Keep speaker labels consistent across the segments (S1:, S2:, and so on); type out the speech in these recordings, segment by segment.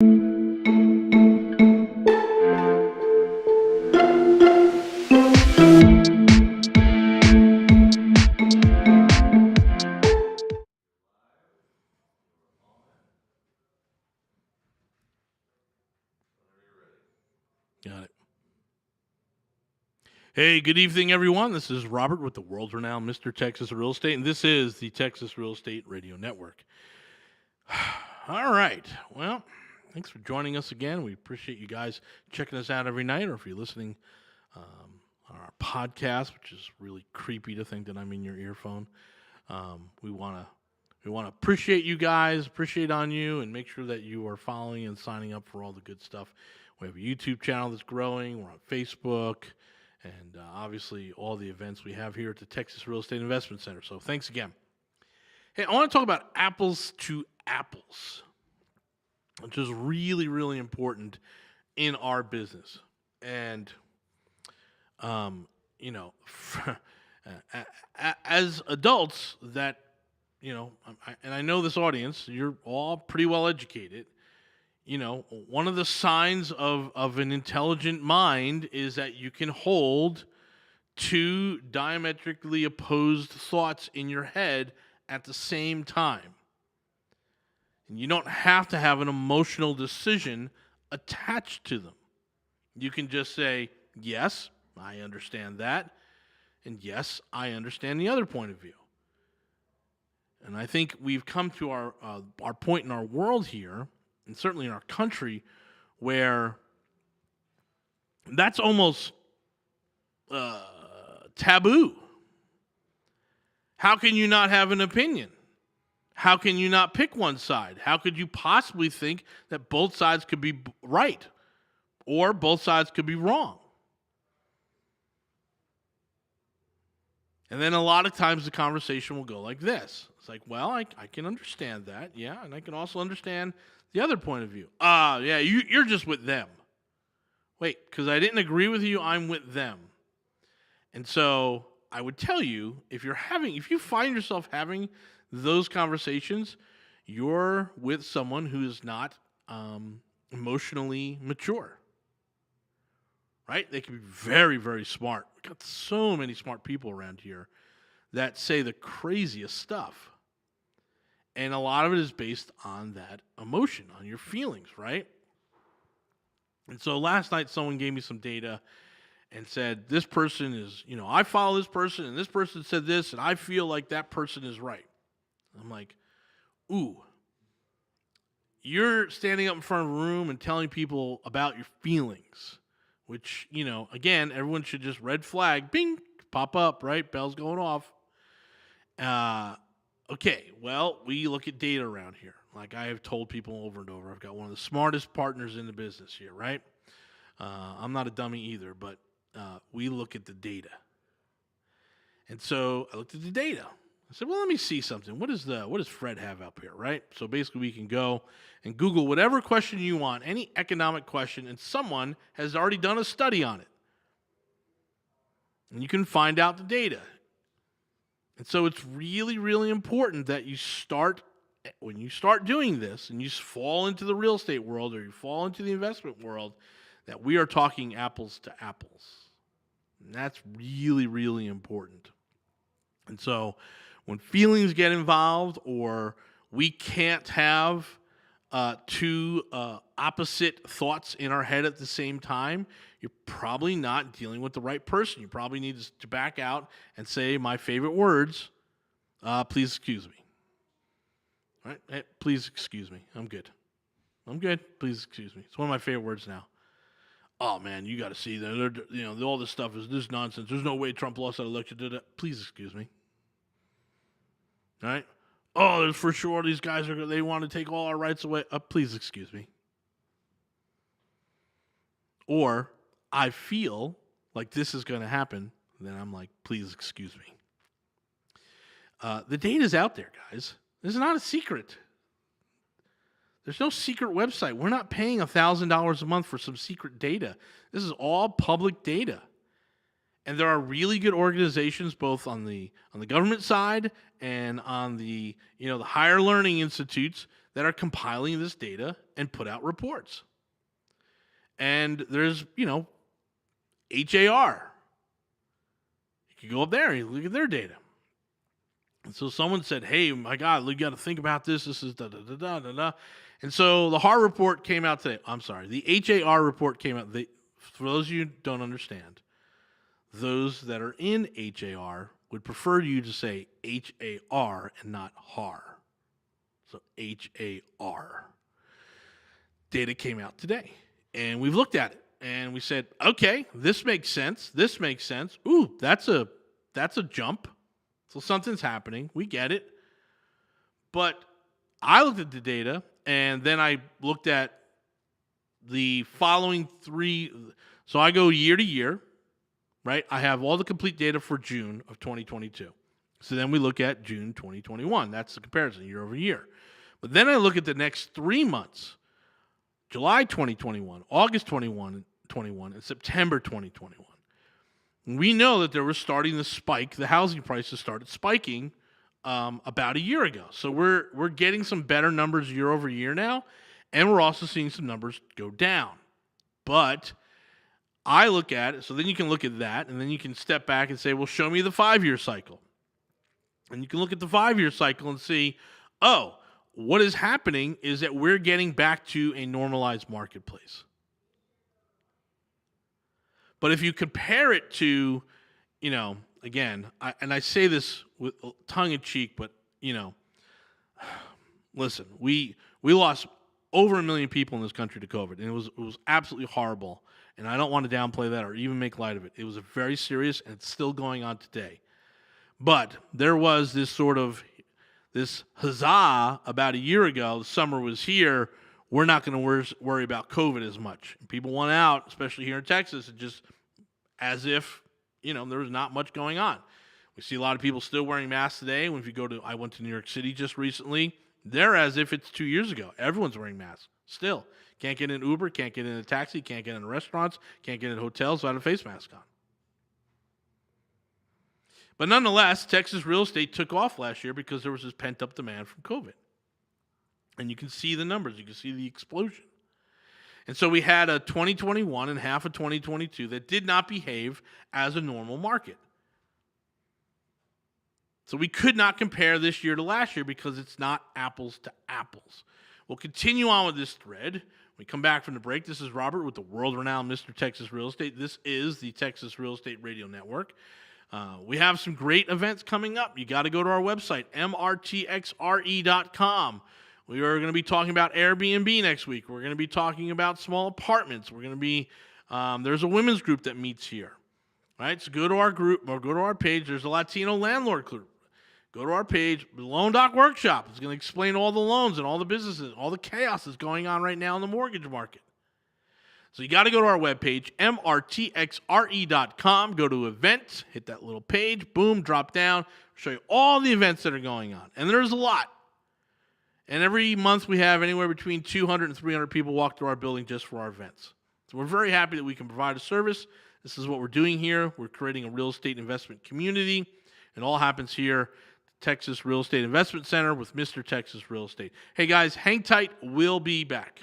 S1: Got it. Hey, good evening, everyone. This is Robert with the world-renowned Mr. Texas Real Estate, and this is the Texas Real Estate Radio Network. All right. Well, thanks for joining us again. We appreciate you guys checking us out every night, or if you're listening on our podcast, which is really creepy to think that I'm in your earphone. We want to appreciate you guys, appreciate on you, and make sure that you are following and signing up for all the good stuff. We have a YouTube channel that's growing. We're on Facebook, and obviously all the events we have here at the Texas Real Estate Investment Center. So thanks again. Hey, I want to talk about apples to apples, which is really, really important in our business. And, as adults that, and I know this audience, you're all pretty well educated. One of the signs of an intelligent mind is that you can hold two diametrically opposed thoughts in your head at the same time. And you don't have to have an emotional decision attached to them. You can just say, yes, I understand that, and yes, I understand the other point of view. And I think we've come to our point in our world here, and certainly in our country, where that's almost taboo. How can you not have an opinion? How can you not pick one side? How could you possibly think that both sides could be right or both sides could be wrong? And then a lot of times the conversation will go like this. It's like, well, I can understand that, yeah, and I can also understand the other point of view. Yeah, you're just with them. Wait, because I didn't agree with you, I'm with them. And so I would tell you, if you find yourself having those conversations, you're with someone who is not emotionally mature. Right? They can be very, very smart. We've got so many smart people around here that say the craziest stuff. And a lot of it is based on that emotion, on your feelings, right? And so last night someone gave me some data and said, this person is, I follow this person and this person said this and I feel like that person is right. I'm like, ooh, you're standing up in front of a room and telling people about your feelings, which, again, everyone should just red flag, bing, pop up, right? Bell's going off. Okay, well, we look at data around here. Like I have told people over and over, I've got one of the smartest partners in the business here, right? I'm not a dummy either, but we look at the data. And so I looked at the data. I said, well, let me see something. What does Fred have up here, right? So basically we can go and Google whatever question you want, any economic question, and someone has already done a study on it. And you can find out the data. And so it's really, really important that when you start doing this and you fall into the real estate world or you fall into the investment world, that we are talking apples to apples. And that's really, really important. And so when feelings get involved or we can't have two opposite thoughts in our head at the same time, you're probably not dealing with the right person. You probably need to back out and say my favorite words, please excuse me. All right? Hey, please excuse me. I'm good. Please excuse me. It's one of my favorite words now. Oh, man, you got to see that. All this stuff is this nonsense. There's no way Trump lost that election. Please excuse me. All right? Oh, for sure these guys they want to take all our rights away. Please excuse me. Or I feel like this is going to happen. Then I'm like, please excuse me. The data's out there, guys. This is not a secret. There's no secret website. We're not paying $1,000 a month for some secret data. This is all public data. And there are really good organizations both on the government side and on the the higher learning institutes that are compiling this data and put out reports. And there's, HAR. You can go up there and look at their data. And so someone said, hey, my God, you got to think about this. This is da-da-da-da-da-da. And so the HAR report came out today. I'm sorry. The HAR report came out. For those of you who don't understand, those that are in HAR would prefer you to say HAR and not HAR. So HAR. Data came out today. And we've looked at it. And we said, okay, this makes sense. This makes sense. Ooh, that's a jump. So something's happening. We get it. But I looked at the data, and then I looked at the following three. So I go year to year, right? I have all the complete data for June of 2022. So then we look at June 2021. That's the comparison year over year. But then I look at the next 3 months, July 2021, August 2021, and September 2021. We know that there was starting to spike. The housing prices started spiking about a year ago. So we're getting some better numbers year over year now, and we're also seeing some numbers go down. But I look at it, so then you can look at that, and then you can step back and say, well, show me the 5-year cycle. And you can look at the 5-year cycle and see, oh, what is happening is that we're getting back to a normalized marketplace. But if you compare it to, again, I say this with tongue in cheek, but, listen, we lost over 1 million people in this country to COVID, and it was absolutely horrible. And I don't want to downplay that or even make light of it. It was very serious, and it's still going on today. But there was this huzzah about a year ago. The summer was here. We're not going to worry about COVID as much. And people went out, especially here in Texas, and just as if, there was not much going on. We see a lot of people still wearing masks today. If you I went to New York City just recently. They're as if it's 2 years ago. Everyone's wearing masks still. Can't get in Uber, can't get in a taxi, can't get in restaurants, can't get in hotels without a face mask on. But nonetheless, Texas real estate took off last year because there was this pent-up demand from COVID. And you can see the numbers. You can see the explosion. And so we had a 2021 and half of 2022 that did not behave as a normal market. So we could not compare this year to last year because it's not apples to apples. We'll continue on with this thread. When we come back from the break, this is Robert with the world-renowned Mr. Texas Real Estate. This is the Texas Real Estate Radio Network. We have some great events coming up. You got to go to our website, mrtxre.com. We are going to be talking about Airbnb next week. We're going to be talking about small apartments. We're going to be, there's a women's group that meets here. Right? So go to our group or go to our page. There's a Latino landlord group. Go to our page, the Loan Doc Workshop. It's going to explain all the loans and all the businesses, all the chaos that's going on right now in the mortgage market. So you got to go to our webpage, mrtxre.com, go to events, hit that little page, boom, drop down, show you all the events that are going on. And there's a lot. And every month we have anywhere between 200 and 300 people walk through our building just for our events. So we're very happy that we can provide a service. This is what we're doing here. We're creating a real estate investment community. It all happens here, Texas Real Estate Investment Center with Mr. Texas Real Estate. Hey guys, hang tight. We'll be back.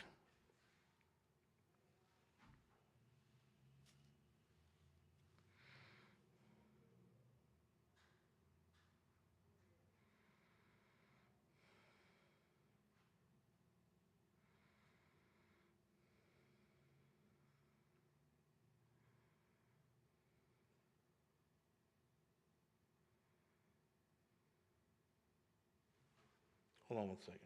S1: Hold on one second.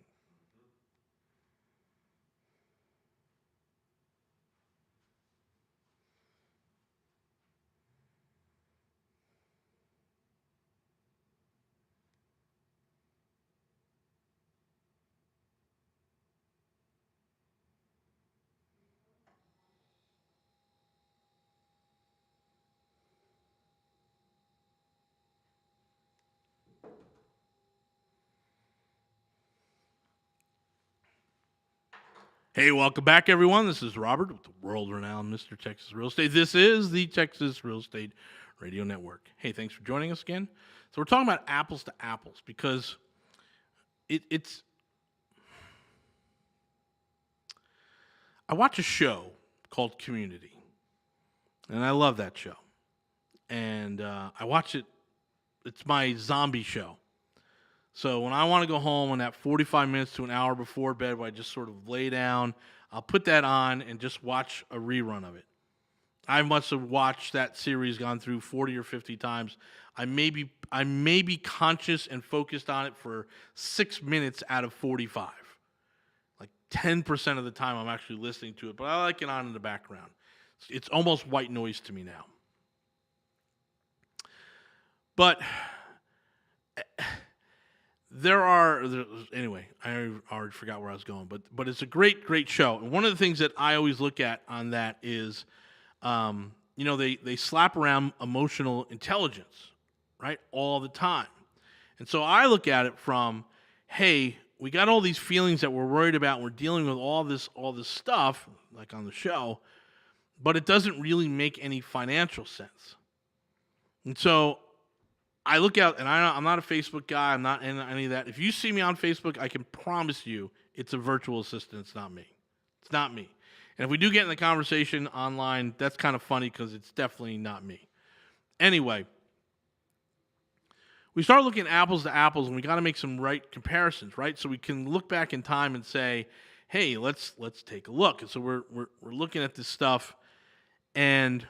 S1: Hey, welcome back, everyone. This is Robert with the world-renowned Mr. Texas Real Estate. This is the Texas Real Estate Radio Network. Hey, thanks for joining us again. So we're talking about apples to apples because it's I watch a show called Community, and I love that show. And I watch it. It's my zombie show. So when I want to go home in that 45 minutes to an hour before bed where I just sort of lay down, I'll put that on and just watch a rerun of it. I must have watched that series, gone through 40 or 50 times. I may be conscious and focused on it for 6 minutes out of 45. Like 10% of the time I'm actually listening to it, but I like it on in the background. It's almost white noise to me now. But anyway, I already forgot where I was going, but it's a great show. And one of the things that I always look at on that is, they slap around emotional intelligence, right, all the time. And so I look at it from, hey, we got all these feelings that we're worried about. We're dealing with all this stuff, like on the show, but it doesn't really make any financial sense. And so I look out, and I'm not a Facebook guy. I'm not in any of that. If you see me on Facebook, I can promise you it's a virtual assistant. It's not me. It's not me. And if we do get in the conversation online, that's kind of funny because it's definitely not me. Anyway, we start looking apples to apples, and we got to make some right comparisons, right? So we can look back in time and say, hey, let's take a look. And so we're looking at this stuff, and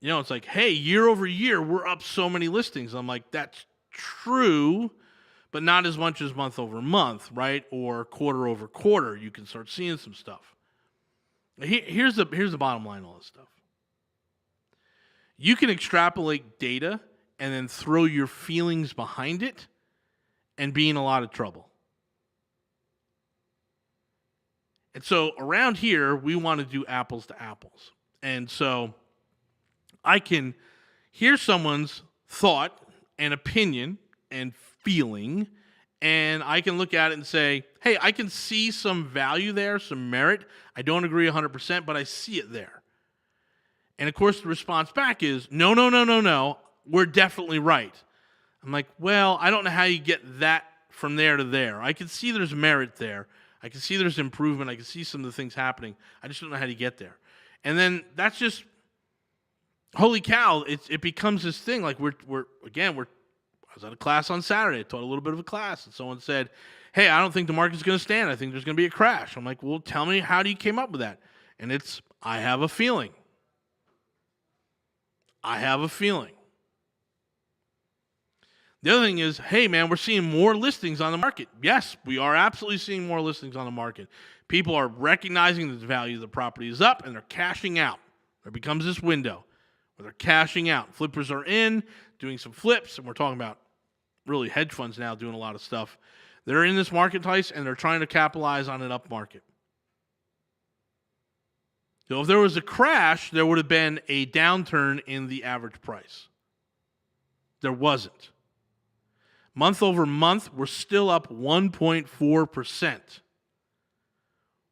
S1: it's like, hey, year over year, we're up so many listings. I'm like, that's true, but not as much as month over month, right? Or quarter over quarter. You can start seeing some stuff. Here's the bottom line of all this stuff. You can extrapolate data and then throw your feelings behind it and be in a lot of trouble. And so around here, we want to do apples to apples. And so I can hear someone's thought and opinion and feeling, and I can look at it and say, hey, I can see some value there, some merit. I don't agree 100%, but I see it there. And of course, the response back is, no, we're definitely right. I'm like, well, I don't know how you get that from there to there. I can see there's merit there. I can see there's improvement. I can see some of the things happening. I just don't know how to get there. And then that's just, holy cow, it becomes this thing. Like I was at a class on Saturday. I taught a little bit of a class, and someone said, hey, I don't think the market's going to stand. I think there's going to be a crash. I'm like, well, tell me, how do you came up with that? And it's, I have a feeling. I have a feeling. The other thing is, hey, man, we're seeing more listings on the market. Yes, we are absolutely seeing more listings on the market. People are recognizing that the value of the property is up, and they're cashing out. There becomes this window where they're cashing out. Flippers are in, doing some flips, and we're talking about really hedge funds now doing a lot of stuff. They're in this marketplace, and they're trying to capitalize on an up market. So if there was a crash, there would have been a downturn in the average price. There wasn't. Month over month, we're still up 1.4%.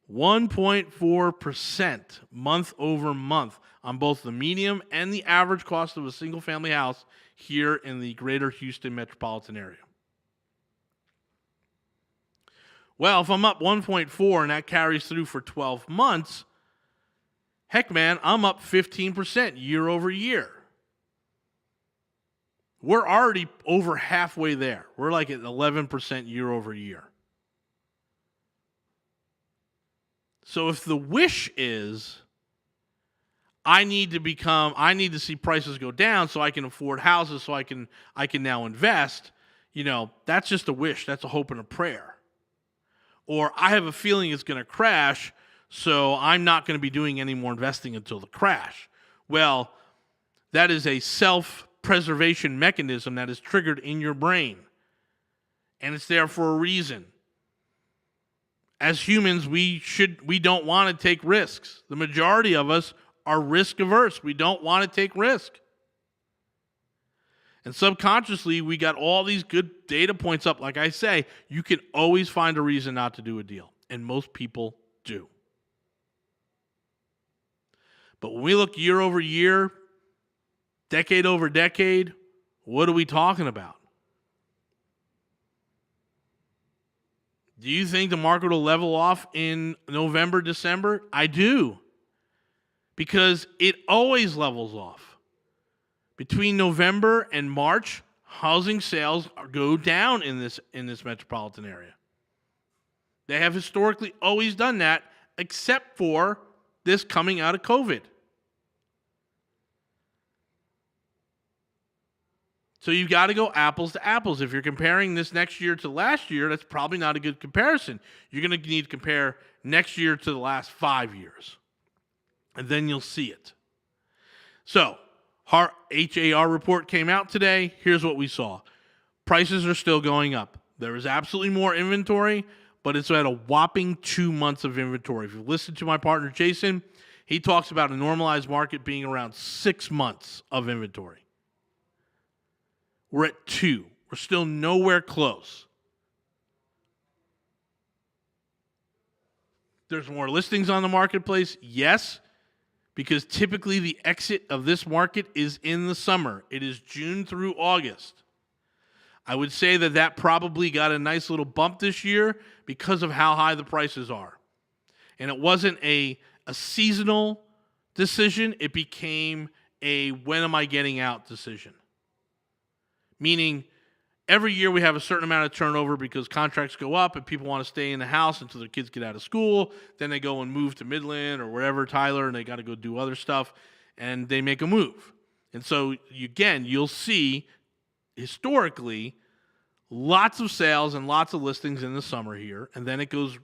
S1: 1.4% month over month on both the medium and the average cost of a single-family house here in the greater Houston metropolitan area. Well, if I'm up 1.4 and that carries through for 12 months, heck, man, I'm up 15% year over year. We're already over halfway there. We're like at 11% year over year. So if the wish is, I need to see prices go down so I can afford houses, so I can now invest, that's just a wish. That's a hope and a prayer. Or I have a feeling it's going to crash, so I'm not going to be doing any more investing until the crash. Well, that is a self-preservation mechanism that is triggered in your brain. And it's there for a reason. As humans, we don't want to take risks. The majority of us are risk averse. We don't want to take risk. And subconsciously, we got all these good data points up. Like I say, you can always find a reason not to do a deal. And most people do. But when we look year over year, decade over decade, what are we talking about? Do you think the market will level off in November, December? I do. Because it always levels off. Between November and March, housing sales go down in this metropolitan area. They have historically always done that, except for this coming out of COVID. So you've got to go apples to apples. If you're comparing this next year to last year, that's probably not a good comparison. You're going to need to compare next year to the last 5 years. And then you'll see it. So, our HAR report came out today. Here's what we saw. Prices are still going up. There is absolutely more inventory, but it's at a whopping 2 months of inventory. If you listen to my partner, Jason, he talks about a normalized market being around 6 months of inventory. We're at 2. We're still nowhere close. There's more listings on the marketplace, yes, because typically the exit of this market is in the summer. It is June through August. I would say that probably got a nice little bump this year because of how high the prices are. And it wasn't a seasonal decision. It became a when am I getting out decision. Meaning every year we have a certain amount of turnover because contracts go up and people want to stay in the house until their kids get out of school. Then they go and move to Midland or wherever, Tyler, and they got to go do other stuff, and they make a move. And so, you'll see historically lots of sales and lots of listings in the summer here, and then it goes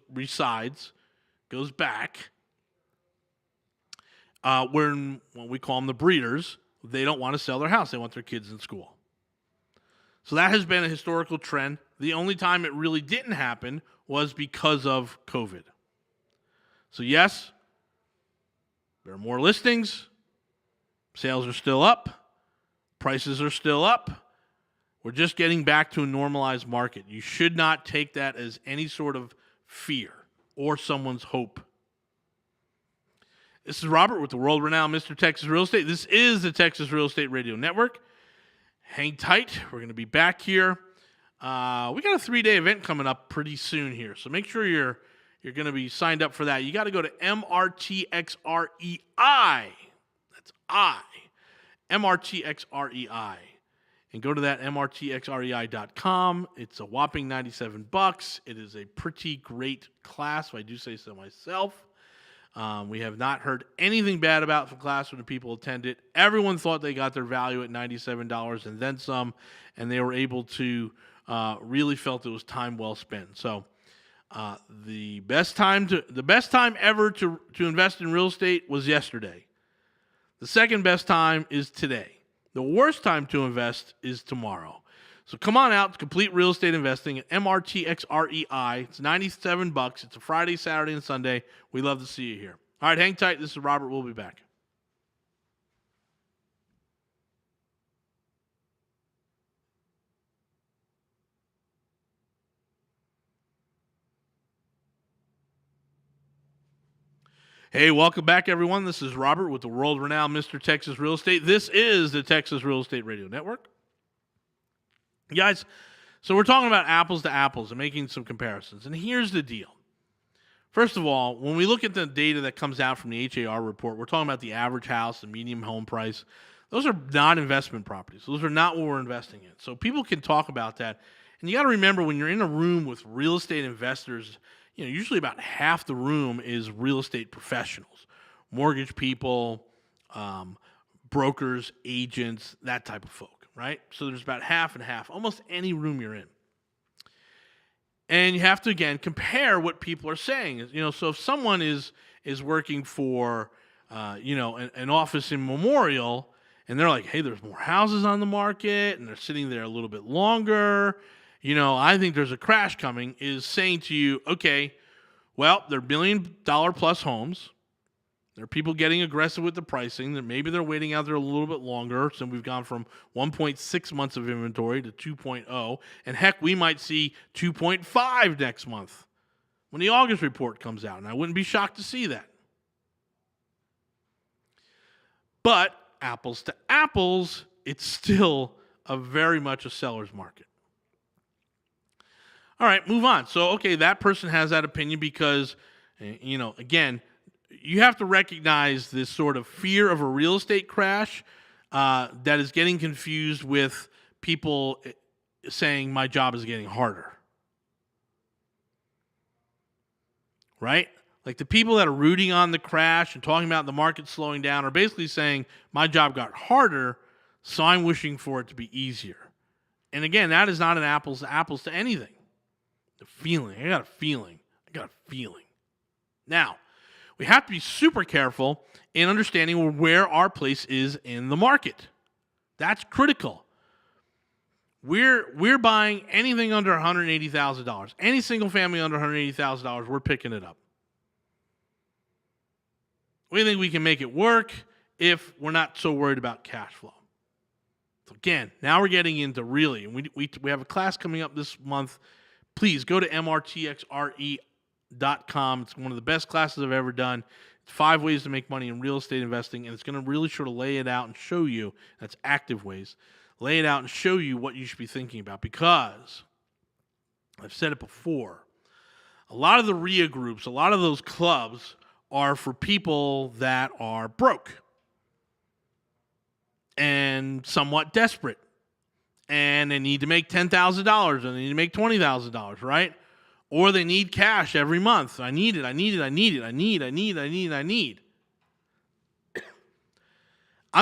S1: back. When we call them the breeders, they don't want to sell their house. They want their kids in school. So that has been a historical trend. The only time it really didn't happen was because of COVID. So yes, there are more listings. Sales are still up. Prices are still up. We're just getting back to a normalized market. You should not take that as any sort of fear or someone's hope. This is Robert with the world-renowned Mr. Texas Real Estate. This is the Texas Real Estate Radio Network. Hang tight. We're going to be back here. We got a 3-day event coming up pretty soon here, so make sure you're going to be signed up for that. You got to go to MRTXREI. That's MRTXREI. And go to that MRTXREI.com. It's a whopping $97. It is a pretty great class, if I do say so myself. We have not heard anything bad about the class when the people attend it. Everyone thought they got their value at $97 and then some, and they were able to really felt it was time well spent. So the best time ever to invest in real estate was yesterday. The second best time is today. The worst time to invest is tomorrow. So come on out to complete real estate investing at MRTXREI. It's $97. It's a Friday, Saturday, and Sunday. We love to see you here. All right, hang tight. This is Robert. We'll be back. Hey, welcome back, everyone. This is Robert with the world-renowned Mr. Texas Real Estate. This is the Texas Real Estate Radio Network. Guys, so we're talking about apples to apples and making some comparisons. And here's the deal. First of all, when we look at the data that comes out from the HAR report, we're talking about the average house, the median home price. Those are not investment properties. Those are not what we're investing in. So people can talk about that. And you got to remember, when you're in a room with real estate investors, usually about half the room is real estate professionals, mortgage people, brokers, agents, that type of folk, right? So there's about half and half, almost any room you're in. And you have to, again, compare what people are saying. So if someone is working for, an office in Memorial, and they're like, hey, there's more houses on the market, and they're sitting there a little bit longer, I think there's a crash coming, is saying to you, okay, well, they're $1 billion plus homes. There are people getting aggressive with the pricing. That maybe they're waiting out there a little bit longer. So we've gone from 1.6 months of inventory to 2.0. And heck, we might see 2.5 next month when the August report comes out. And I wouldn't be shocked to see that. But apples to apples, it's still very much a seller's market. All right, move on. So, okay, that person has that opinion because, again, you have to recognize this sort of fear of a real estate crash that is getting confused with people saying my job is getting harder. Right? Like the people that are rooting on the crash and talking about the market slowing down are basically saying my job got harder, so I'm wishing for it to be easier. And again, that is not an apples to anything. The feeling. I got a feeling. Now, we have to be super careful in understanding where our place is in the market. That's critical. We're buying anything under $180,000. Any single family under $180,000, we're picking it up. We think we can make it work if we're not so worried about cash flow. So again, now we're getting into really, and we have a class coming up this month. Please go to mrtxre.com. It's one of the best classes I've ever done. It's 5 ways to make money in real estate investing, and it's going to really sort of lay it out and show you, that's active ways, lay it out and show you what you should be thinking about, because I've said it before, a lot of the RIA groups, a lot of those clubs are for people that are broke and somewhat desperate, and they need to make $10,000 and they need to make $20,000, right? Or they need cash every month. I need it. I'm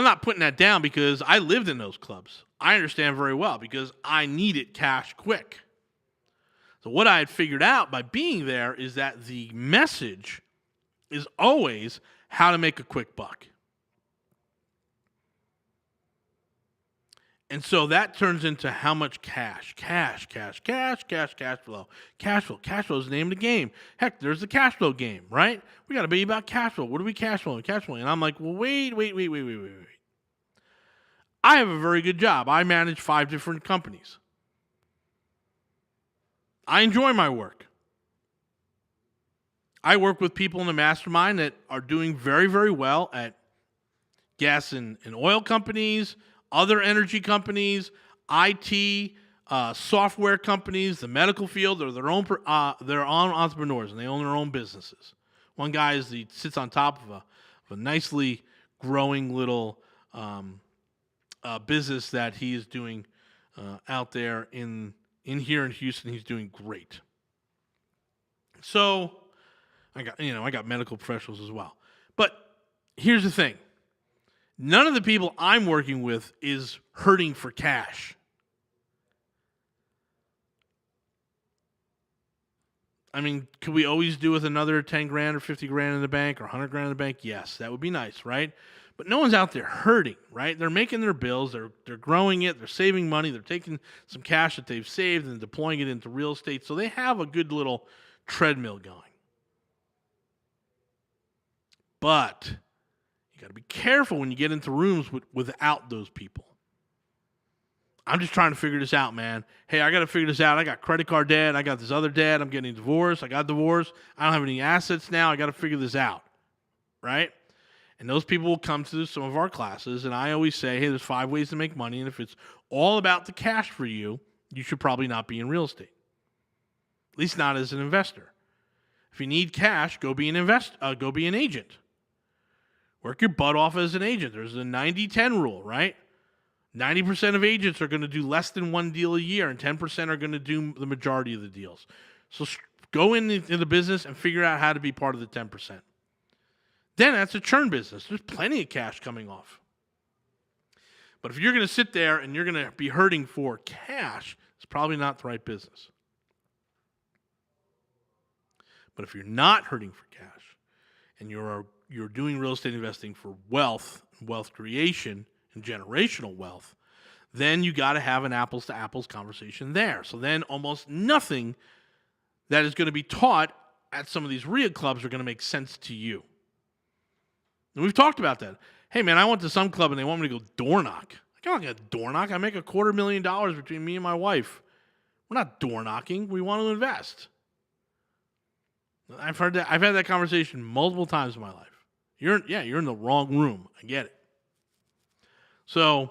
S1: not putting that down because I lived in those clubs. I understand very well because I needed cash quick. So what I had figured out by being there is that the message is always how to make a quick buck. And so that turns into how much cash flow. Cash flow is the name of the game. Heck, there's the cash flow game, right? We got to be about cash flow. What are we cash flowing? And I'm like, well, wait. I have a very good job. I manage 5 different companies. I enjoy my work. I work with people in the mastermind that are doing very, very well at gas and oil companies, other energy companies, IT, software companies, the medical field. They're their own entrepreneurs, and they own their own businesses. One guy sits on top of a nicely growing little business that he is doing out there in here in Houston. He's doing great. So I got medical professionals as well. But here's the thing. None of the people I'm working with is hurting for cash. I mean, could we always do with another 10 grand or 50 grand in the bank or 100 grand in the bank? Yes, that would be nice, right? But no one's out there hurting, right? They're making their bills. They're growing it. They're saving money. They're taking some cash that they've saved and deploying it into real estate. So they have a good little treadmill going. But you got to be careful when you get into rooms without those people. I'm just trying to figure this out, man. Hey, I got to figure this out. I got credit card debt. I got this other debt. I'm getting divorced. I got divorced. I don't have any assets now. I got to figure this out, right? And those people will come to some of our classes, and I always say, hey, there's 5 ways to make money, and if it's all about the cash for you, you should probably not be in real estate, at least not as an investor. If you need cash, go be an agent. Work your butt off as an agent. There's a 90-10 rule, right? 90% of agents are going to do less than 1 deal a year, and 10% are going to do the majority of the deals. So go into the business and figure out how to be part of the 10%. Then that's a churn business. There's plenty of cash coming off. But if you're going to sit there and you're going to be hurting for cash, it's probably not the right business. But if you're not hurting for cash and you're doing real estate investing for wealth creation, and generational wealth, then you got to have an apples to apples conversation there. So then almost nothing that is going to be taught at some of these RIA clubs are going to make sense to you. And we've talked about that. Hey, man, I went to some club and they want me to go door knock. I'm not going to door knock. I make $250,000 between me and my wife. We're not door knocking. We want to invest. I've had that conversation multiple times in my life. You're in the wrong room. I get it. So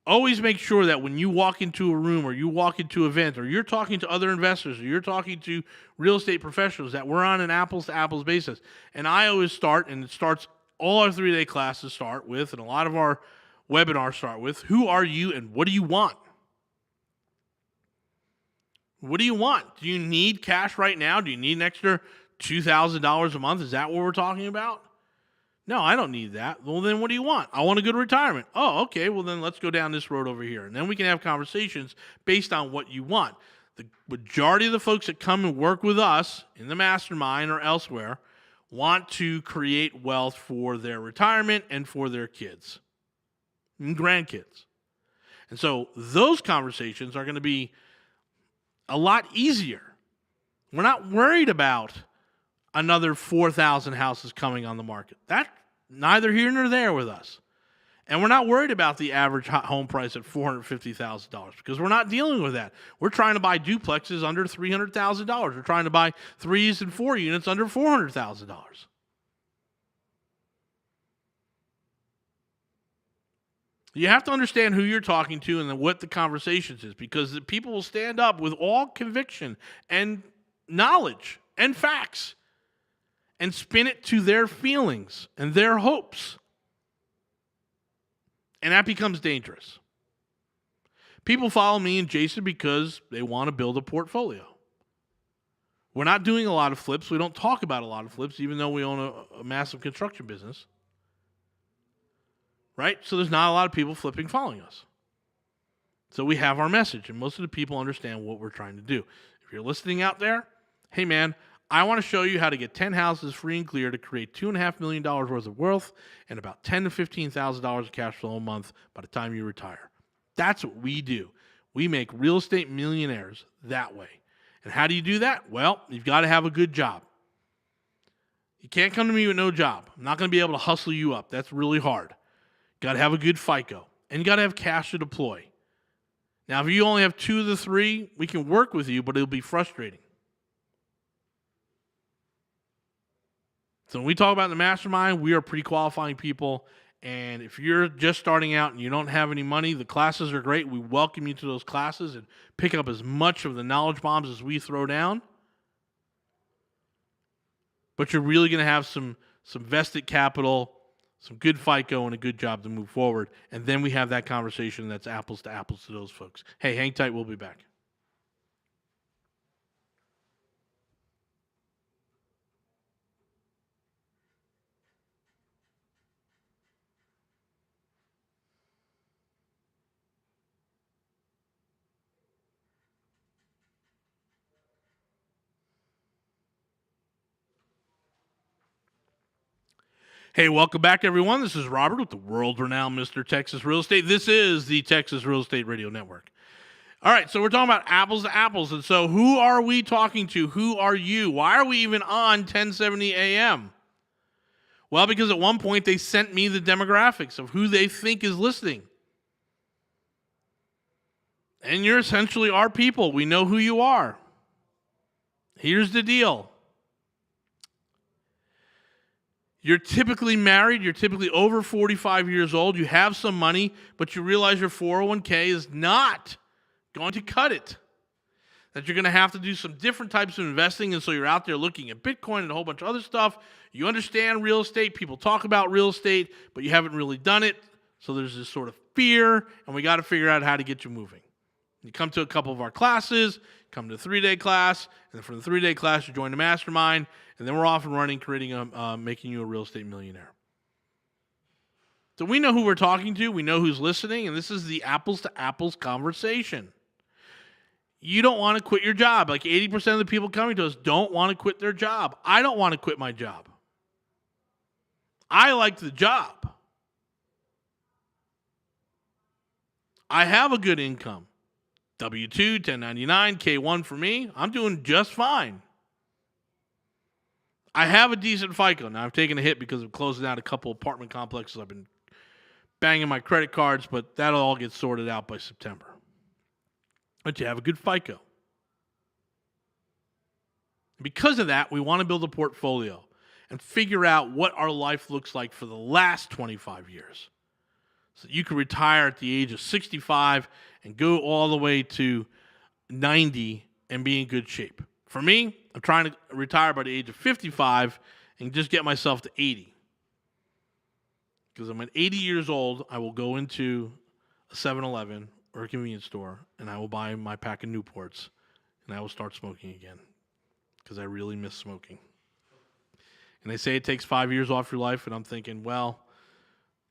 S1: always make sure that when you walk into a room or you walk into an event or you're talking to other investors or you're talking to real estate professionals, that we're on an apples-to-apples basis. And I always start, and it starts, all our 3-day classes start with, and a lot of our webinars start with, who are you and what do you want? What do you want? Do you need cash right now? Do you need an extra $2,000 a month? Is that what we're talking about? No, I don't need that. Well, then what do you want? I want a good retirement. Oh, okay. Well, then let's go down this road over here. And then we can have conversations based on what you want. The majority of the folks that come and work with us in the mastermind or elsewhere want to create wealth for their retirement and for their kids and grandkids. And so those conversations are going to be a lot easier. We're not worried about another 4,000 houses coming on the market. That's neither here nor there with us. And we're not worried about the average home price at $450,000 because we're not dealing with that. We're trying to buy duplexes under $300,000. We're trying to buy 3s and 4 units under $400,000. You have to understand who you're talking to and what the conversations is, because the people will stand up with all conviction and knowledge and facts and spin it to their feelings and their hopes. And that becomes dangerous. People follow me and Jason because they want to build a portfolio. We're not doing a lot of flips. We don't talk about a lot of flips, even though we own a massive construction business. Right? So there's not a lot of people flipping following us. So we have our message, and most of the people understand what we're trying to do. If you're listening out there, hey man, I want to show you how to get 10 houses free and clear to create $2.5 million worth of wealth and about $10,000 to $15,000 of cash flow a month by the time you retire. That's what we do. We make real estate millionaires that way. And how do you do that? Well, you've got to have a good job. You can't come to me with no job. I'm not going to be able to hustle you up. That's really hard. Got to have a good FICO, and you got to have cash to deploy. Now, if you only have 2 of the 3, we can work with you, but it'll be frustrating. So when we talk about the mastermind, we are pre-qualifying people, and if you're just starting out and you don't have any money, the classes are great. We welcome you to those classes and pick up as much of the knowledge bombs as we throw down. But you're really going to have some vested capital, some good FICO, and a good job to move forward. And then we have that conversation that's apples to apples to those folks. Hey, hang tight. We'll be back. Hey, welcome back, everyone. This is Robert with the world-renowned Mr. Texas Real Estate. This is the Texas Real Estate Radio Network. All right, so we're talking about apples to apples. And so who are we talking to? Who are you? Why are we even on 1070 AM? Well, because at one point they sent me the demographics of who they think is listening. And you're essentially our people. We know who you are. Here's the deal. You're typically married, you're typically over 45 years old, you have some money, but you realize your 401k is not going to cut it. That you're going to have to do some different types of investing, and so you're out there looking at Bitcoin and a whole bunch of other stuff. You understand real estate, people talk about real estate, but you haven't really done it, so there's this sort of fear, and we got to figure out how to get you moving. You come to a couple of our classes, come to a 3-day class, and then from the 3-day class, you join the mastermind, and then we're off and running, making you a real estate millionaire. So we know who we're talking to, we know who's listening, and this is the apples to apples conversation. You don't want to quit your job. Like 80% of the people coming to us don't want to quit their job. I don't want to quit my job. I like the job. I have a good income. W-2, 1099, K-1 for me. I'm doing just fine. I have a decent FICO. Now, I've taken a hit because of closing out a couple apartment complexes. I've been banging my credit cards, but that'll all get sorted out by September. But you have a good FICO. Because of that, we want to build a portfolio and figure out what our life looks like for the last 25 years. So you can retire at the age of 65 and go all the way to 90 and be in good shape. For me, I'm trying to retire by the age of 55 and just get myself to 80. Because I'm at 80 years old, I will go into a 7-Eleven or a convenience store and I will buy my pack of Newports and I will start smoking again because I really miss smoking. And they say it takes 5 years off your life, and I'm thinking, well,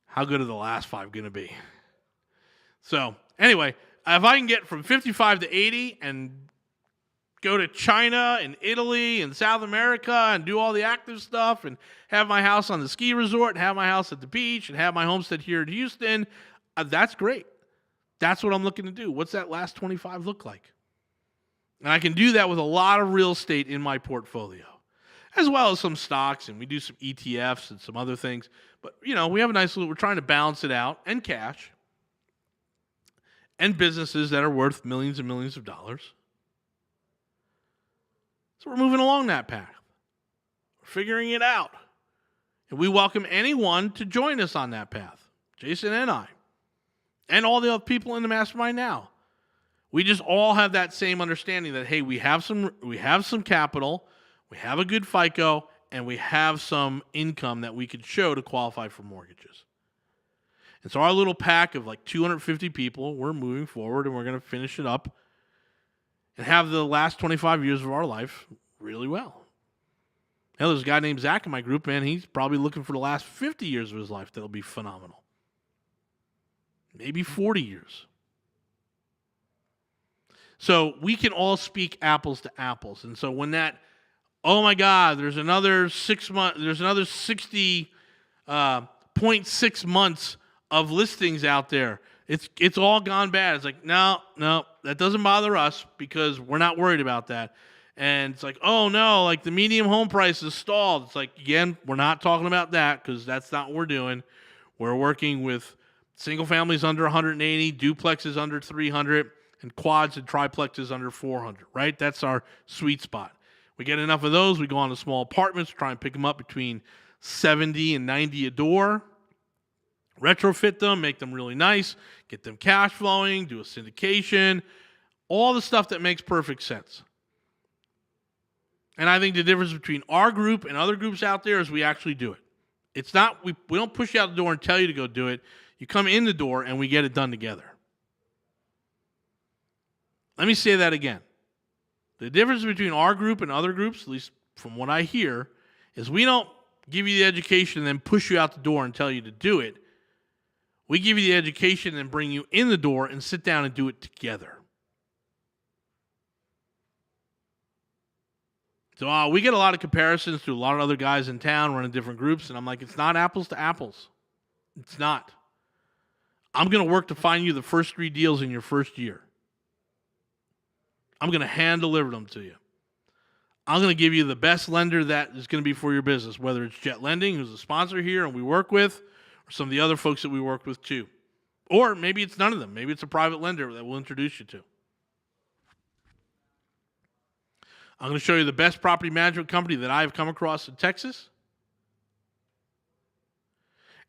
S1: how good are the last 5 going to be? So, anyway, if I can get from 55 to 80 and go to China and Italy and South America and do all the active stuff and have my house on the ski resort and have my house at the beach and have my homestead here in Houston, that's great. That's what I'm looking to do. What's that last 25 look like? And I can do that with a lot of real estate in my portfolio, as well as some stocks, and we do some ETFs and some other things. But, we have a nice little, we're trying to balance it out, and cash, and businesses that are worth millions and millions of dollars. So we're moving along that path. We're figuring it out. And we welcome anyone to join us on that path, Jason and I, and all the other people in the mastermind now. We just all have that same understanding that, hey, we have some capital, we have a good FICO, and we have some income that we could show to qualify for mortgages. And so our little pack of like 250 people, we're moving forward and we're going to finish it up and have the last 25 years of our life really well. Now, there's a guy named Zach in my group, man. He's probably looking for the last 50 years of his life that'll be phenomenal. Maybe 40 years. So we can all speak apples to apples. And so when that, oh my God, there's another 6 months, there's another 60.6 months of listings out there. It's all gone bad. It's like, no, that doesn't bother us because we're not worried about that. And it's like, oh no, like the median home price is stalled. It's like, again, we're not talking about that because that's not what we're doing. We're working with single families under 180, duplexes under 300, and quads and triplexes under 400, right? That's our sweet spot. We get enough of those, we go on to small apartments, try and pick them up between 70 and 90 a door, retrofit them, make them really nice, get them cash flowing, do a syndication, all the stuff that makes perfect sense. And I think the difference between our group and other groups out there is we actually do it. It's not, we don't push you out the door and tell you to go do it. You come in the door and we get it done together. Let me say that again. The difference between our group and other groups, at least from what I hear, is we don't give you the education and then push you out the door and tell you to do it. We give you the education and bring you in the door and sit down and do it together. So we get a lot of comparisons to a lot of other guys in town running different groups, and I'm like, it's not apples to apples. It's not. I'm going to work to find you the first 3 deals in your first year. I'm going to hand deliver them to you. I'm going to give you the best lender that is going to be for your business, whether it's Jet Lending, who's a sponsor here and we work with, or some of the other folks that we work with too. Or maybe it's none of them. Maybe it's a private lender that we'll introduce you to. I'm going to show you the best property management company that I've come across in Texas.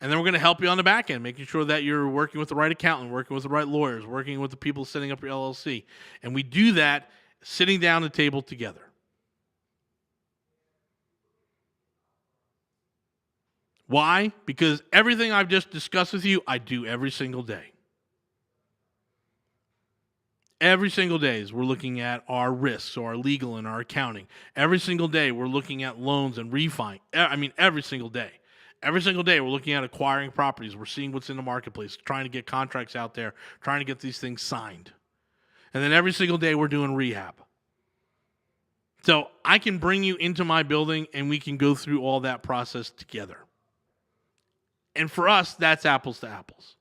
S1: And then we're going to help you on the back end, making sure that you're working with the right accountant, working with the right lawyers, working with the people setting up your LLC. And we do that sitting down at the table together. Why? Because everything I've just discussed with you, I do every single day. Every single day we're looking at our risks, so our legal and our accounting. Every single day we're looking at loans and refi. Every single day. Every single day, we're looking at acquiring properties. We're seeing what's in the marketplace, trying to get contracts out there, trying to get these things signed. And then every single day, we're doing rehab. So I can bring you into my building, and we can go through all that process together. And for us, that's apples to apples.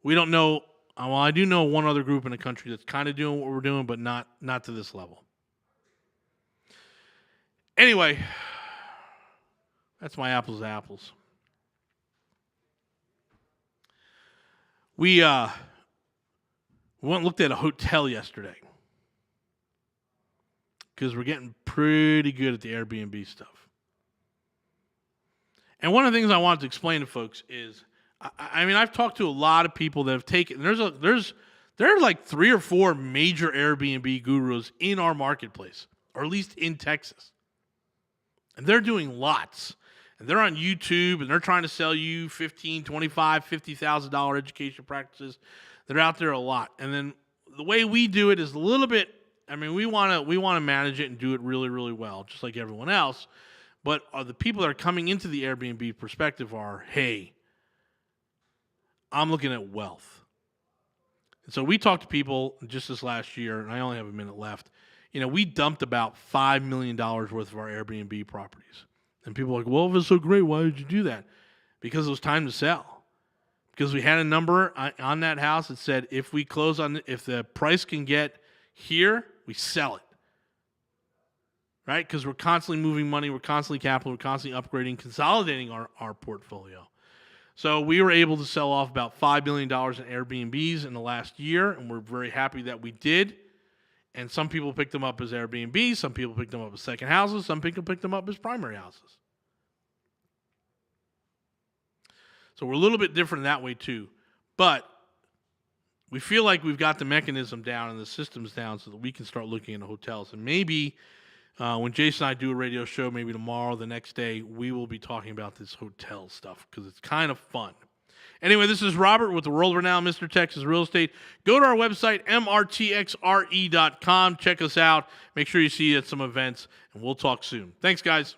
S1: We don't know, well, I do know one other group in the country that's kind of doing what we're doing, but not to this level. Anyway, that's my apples to apples. We went and looked at a hotel yesterday because we're getting pretty good at the Airbnb stuff. And one of the things I wanted to explain to folks is I mean, I've talked to a lot of people that have taken. There are like 3 or 4 major Airbnb gurus in our marketplace, or at least in Texas, and they're doing lots. And they're on YouTube, and they're trying to sell you $15,000, $25,000, $50,000 education practices. They're out there a lot. And then the way we do it is a little bit. I mean, we want to manage it and do it really, really well, just like everyone else. But the people that are coming into the Airbnb perspective are, hey, I'm looking at wealth. And so we talked to people just this last year, and I only have a minute left. We dumped about $5 million worth of our Airbnb properties. And people are like, well, if it's so great, why did you do that? Because it was time to sell. Because we had a number on that house that said if the price can get here, we sell it. Right? Because we're constantly moving money, we're constantly capital, we're constantly upgrading, consolidating our portfolio. So we were able to sell off about $5 million in Airbnbs in the last year, and we're very happy that we did. And some people picked them up as Airbnb, some people picked them up as second houses, some people picked them up as primary houses. So we're a little bit different that way too. But we feel like we've got the mechanism down and the systems down so that we can start looking into hotels. And maybe when Jason and I do a radio show, maybe tomorrow, the next day, we will be talking about this hotel stuff because it's kind of fun. Anyway, this is Robert with the world-renowned Mr. Texas Real Estate. Go to our website, mrtxre.com. Check us out. Make sure you see you at some events, and we'll talk soon. Thanks, guys.